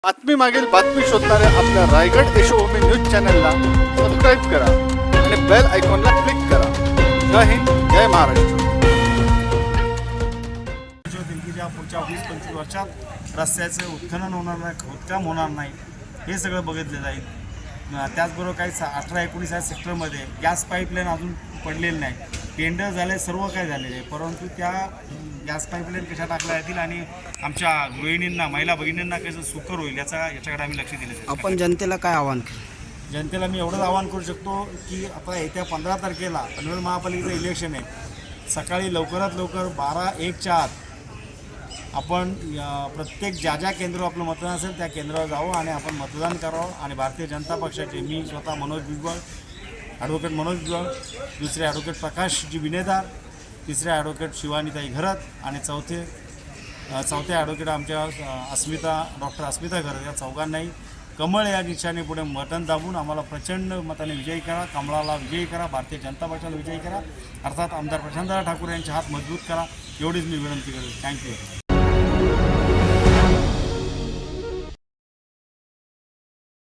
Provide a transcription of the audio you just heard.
बातमी मागील बातमी शोधणाऱ्या आपल्या रायगड यशोभूमी न्यूज चॅनलला सबस्क्राईब करा आणि बेल आयकॉनला क्लिक करा. जय हिंद, जय महाराष्ट्र. या पुढच्या 20-25 वर्षात रस्त्याचं उत्खनन होणार नाही, खोदकाम होणार नाही, हे सगळं बघितलं जाईल. त्याचबरोबर काही 18-19 या सेक्टरमध्ये गॅस पाईपलाईन अजून पडलेली नाही. टेंडर झाले, सर्व काय झालेले आहे, परंतु त्या गॅस पाईपलाईन कशा टाकल्या जातील आणि आमच्या गृहिणींना, महिला भगिनींना कसं सुकर होईल याच्याकडे आम्ही लक्ष दिले. आपण जनतेला काय आव्हान केलं? जनतेला मी एवढंच आवाहन करू शकतो की आता येत्या 15 तारखेला पनवेल महापालिकेचं इलेक्शन आहे. सकाळी लवकरात लवकर 12:01च्या आत आपण प्रत्येक ज्या केंद्रावर आपलं मतदान असेल त्या केंद्रावर जावं आणि आपण मतदान करावं. आणि भारतीय जनता पक्षाचे मी स्वतः मनोज भुजबळ, ॲडव्होकेट मनोज भुजबळ, दुसरे ॲडव्होकेट प्रकाशजी विनेदार, तिसरे ॲडव्होकेट शिवानीताई घरत आणि चौथे ॲडव्होकेट आमच्या डॉक्टर अस्मिता घरत, या चौघांनाही कमळ या निशाने पुढे बटन दाबून आम्हाला प्रचंड मताने विजयी करा. कमळाला विजयी करा, भारतीय जनता पक्षाला विजयी करा, अर्थात आमदार प्रशांतदादा ठाकूर यांचे हात मजबूत करा, एवढीच मी विनंती करेन. थँक्यू.